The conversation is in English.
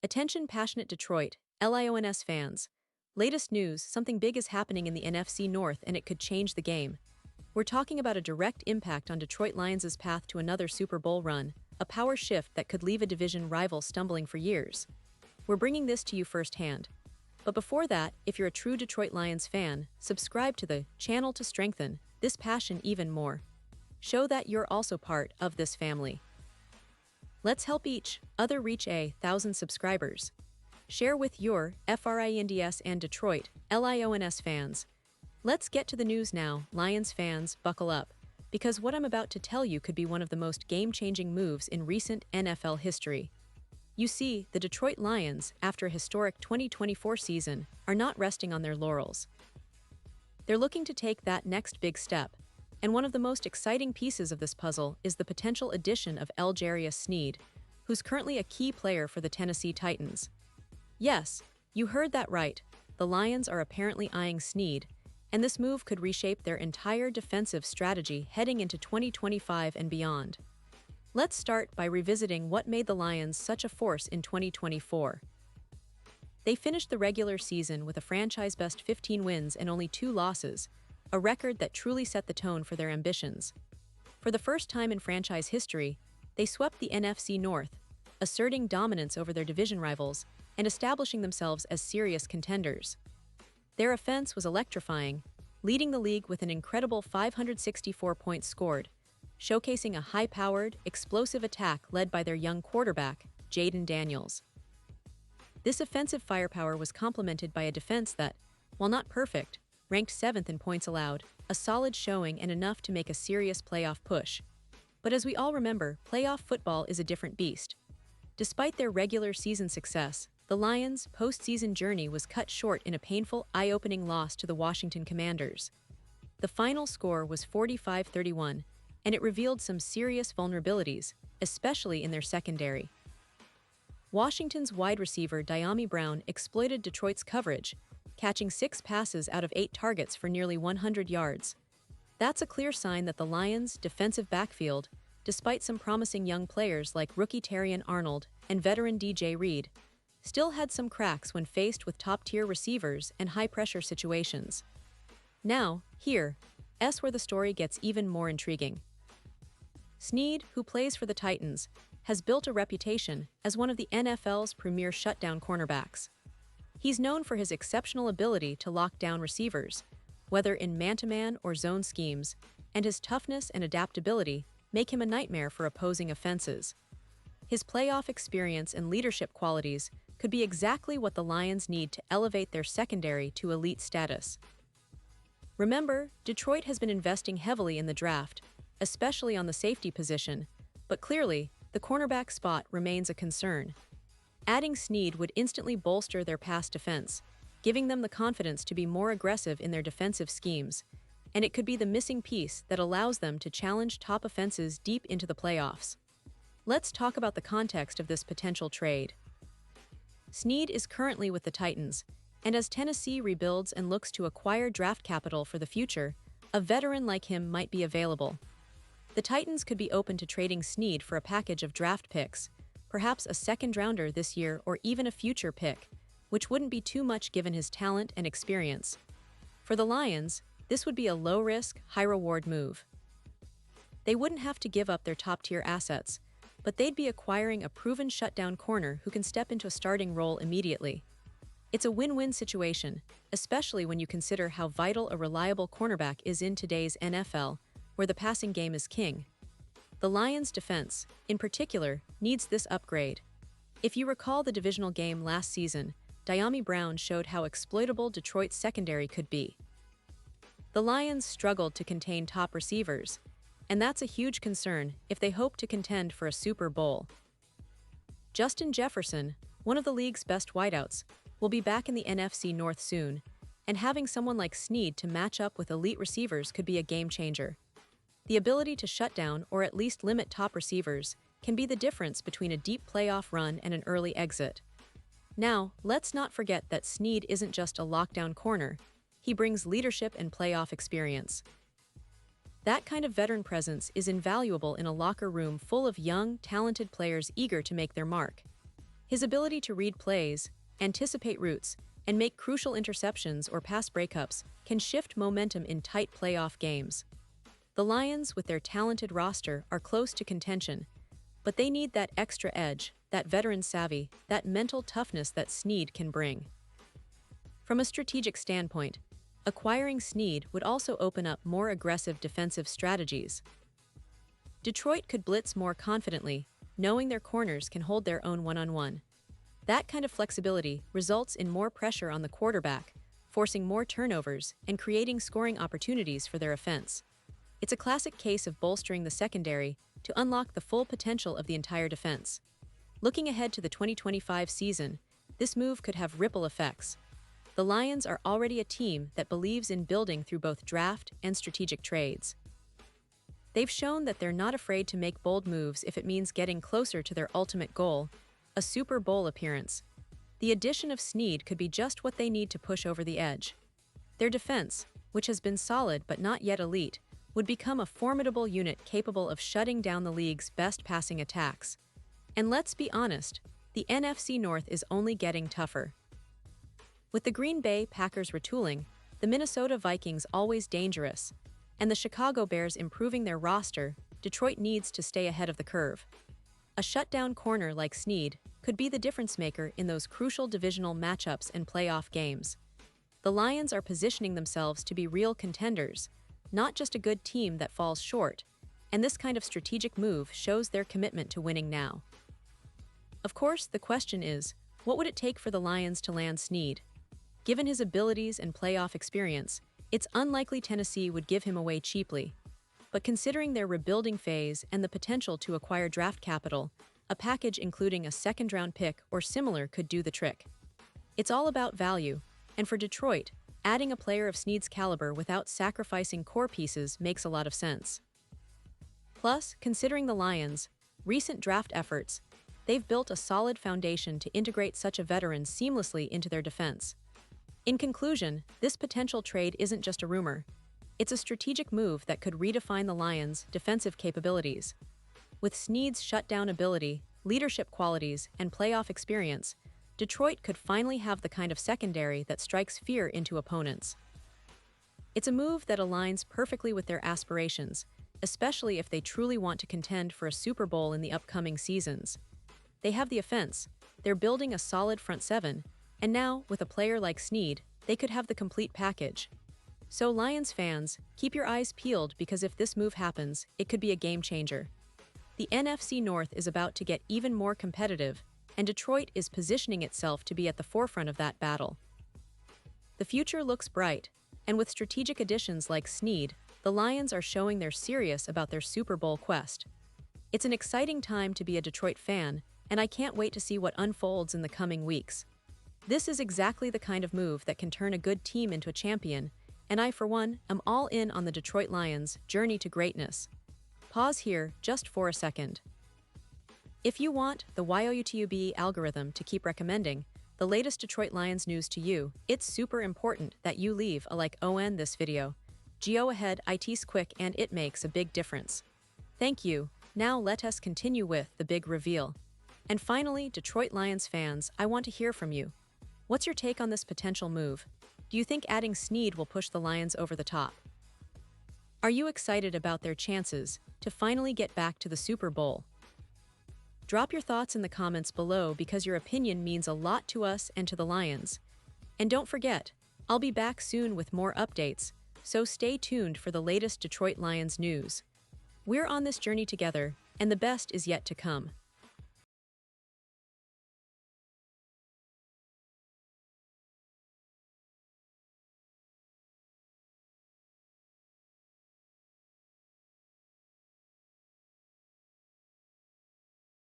Attention passionate Detroit, Lions fans. Latest news, something big is happening in the NFC North and it could change the game. We're talking about a direct impact on Detroit Lions' path to another Super Bowl run, a power shift that could leave a division rival stumbling for years. We're bringing this to you firsthand. But before that, if you're a true Detroit Lions fan, subscribe to the channel to strengthen this passion even more. Show that you're also part of this family. Let's help each other reach 1,000 subscribers. Share with your FRINDS and Detroit Lions fans. Let's get to the news now, Lions fans, buckle up, because what I'm about to tell you could be one of the most game-changing moves in recent NFL history. You see, the Detroit Lions, after a historic 2024 season, are not resting on their laurels. They're looking to take that next big step, and one of the most exciting pieces of this puzzle is the potential addition of Sneed, who's currently a key player for the Tennessee Titans. Yes, you heard that right. The Lions are apparently eyeing Sneed, and this move could reshape their entire defensive strategy heading into 2025 and beyond. Let's start by revisiting what made the Lions such a force in 2024. They finished the regular season with a franchise-best 15 wins and only 2 losses, a record that truly set the tone for their ambitions. For the first time in franchise history, they swept the NFC North, asserting dominance over their division rivals and establishing themselves as serious contenders. Their offense was electrifying, leading the league with an incredible 564 points scored, showcasing a high-powered, explosive attack led by their young quarterback, Jaden Daniels. This offensive firepower was complemented by a defense that, while not perfect, ranked 7th in points allowed, a solid showing and enough to make a serious playoff push. But as we all remember, playoff football is a different beast. Despite their regular season success, the Lions' postseason journey was cut short in a painful, eye-opening loss to the Washington Commanders. The final score was 45-31, and it revealed some serious vulnerabilities, especially in their secondary. Washington's wide receiver Dyami Brown exploited Detroit's coverage, catching 6 passes out of 8 targets for nearly 100 yards. That's a clear sign that the Lions' defensive backfield, despite some promising young players like rookie Terrion Arnold and veteran DJ Reed, still had some cracks when faced with top-tier receivers and high-pressure situations. Now, here's where the story gets even more intriguing. Sneed, who plays for the Titans, has built a reputation as one of the NFL's premier shutdown cornerbacks. He's known for his exceptional ability to lock down receivers, whether in man-to-man or zone schemes, and his toughness and adaptability make him a nightmare for opposing offenses. His playoff experience and leadership qualities could be exactly what the Lions need to elevate their secondary to elite status. Remember, Detroit has been investing heavily in the draft, especially on the safety position, but clearly, the cornerback spot remains a concern. Adding Sneed would instantly bolster their pass defense, giving them the confidence to be more aggressive in their defensive schemes, and it could be the missing piece that allows them to challenge top offenses deep into the playoffs. Let's talk about the context of this potential trade. Sneed is currently with the Titans, and as Tennessee rebuilds and looks to acquire draft capital for the future, a veteran like him might be available. The Titans could be open to trading Sneed for a package of draft picks, perhaps a second-rounder this year or even a future pick, which wouldn't be too much given his talent and experience. For the Lions, this would be a low-risk, high-reward move. They wouldn't have to give up their top-tier assets, but they'd be acquiring a proven shutdown corner who can step into a starting role immediately. It's a win-win situation, especially when you consider how vital a reliable cornerback is in today's NFL, where the passing game is king. The Lions' defense, in particular, needs this upgrade. If you recall the divisional game last season, Dyami Brown showed how exploitable Detroit's secondary could be. The Lions struggled to contain top receivers, and that's a huge concern if they hope to contend for a Super Bowl. Justin Jefferson, one of the league's best wideouts, will be back in the NFC North soon, and having someone like Sneed to match up with elite receivers could be a game-changer. The ability to shut down or at least limit top receivers can be the difference between a deep playoff run and an early exit. Now, let's not forget that Sneed isn't just a lockdown corner, he brings leadership and playoff experience. That kind of veteran presence is invaluable in a locker room full of young, talented players eager to make their mark. His ability to read plays, anticipate routes, and make crucial interceptions or pass breakups can shift momentum in tight playoff games. The Lions, with their talented roster, are close to contention, but they need that extra edge, that veteran savvy, that mental toughness that Sneed can bring. From a strategic standpoint, acquiring Sneed would also open up more aggressive defensive strategies. Detroit could blitz more confidently, knowing their corners can hold their own one-on-one. That kind of flexibility results in more pressure on the quarterback, forcing more turnovers and creating scoring opportunities for their offense. It's a classic case of bolstering the secondary to unlock the full potential of the entire defense. Looking ahead to the 2025 season, this move could have ripple effects. The Lions are already a team that believes in building through both draft and strategic trades. They've shown that they're not afraid to make bold moves if it means getting closer to their ultimate goal, a Super Bowl appearance. The addition of Sneed could be just what they need to push over the edge. Their defense, which has been solid but not yet elite, would become a formidable unit capable of shutting down the league's best passing attacks. And let's be honest, the NFC North is only getting tougher. With the Green Bay Packers retooling, the Minnesota Vikings always dangerous, and the Chicago Bears improving their roster, Detroit needs to stay ahead of the curve. A shutdown corner like Sneed could be the difference-maker in those crucial divisional matchups and playoff games. The Lions are positioning themselves to be real contenders, not just a good team that falls short, and this kind of strategic move shows their commitment to winning now. Of course, the question is, what would it take for the Lions to land Sneed? Given his abilities and playoff experience, it's unlikely Tennessee would give him away cheaply. But considering their rebuilding phase and the potential to acquire draft capital, a package including a second-round pick or similar could do the trick. It's all about value, and for Detroit, adding a player of Sneed's caliber without sacrificing core pieces makes a lot of sense. Plus, considering the Lions' recent draft efforts, they've built a solid foundation to integrate such a veteran seamlessly into their defense. In conclusion, this potential trade isn't just a rumor. It's a strategic move that could redefine the Lions' defensive capabilities. With Sneed's shutdown ability, leadership qualities, and playoff experience, Detroit could finally have the kind of secondary that strikes fear into opponents. It's a move that aligns perfectly with their aspirations, especially if they truly want to contend for a Super Bowl in the upcoming seasons. They have the offense, they're building a solid front seven, and now, with a player like Sneed, they could have the complete package. So Lions fans, keep your eyes peeled because if this move happens, it could be a game changer. The NFC North is about to get even more competitive, and Detroit is positioning itself to be at the forefront of that battle. The future looks bright, and with strategic additions like Sneed, the Lions are showing they're serious about their Super Bowl quest. It's an exciting time to be a Detroit fan, and I can't wait to see what unfolds in the coming weeks. This is exactly the kind of move that can turn a good team into a champion, and I, for one, am all in on the Detroit Lions' journey to greatness. Pause here just for a second. If you want the YOUTUB algorithm to keep recommending the latest Detroit Lions news to you, it's super important that you leave a like on this video. Go ahead, it's quick and it makes a big difference. Thank you. Now let us continue with the big reveal. And finally, Detroit Lions fans, I want to hear from you. What's your take on this potential move? Do you think adding Sneed will push the Lions over the top? Are you excited about their chances to finally get back to the Super Bowl? Drop your thoughts in the comments below because your opinion means a lot to us and to the Lions. And don't forget, I'll be back soon with more updates, so stay tuned for the latest Detroit Lions news. We're on this journey together, and the best is yet to come.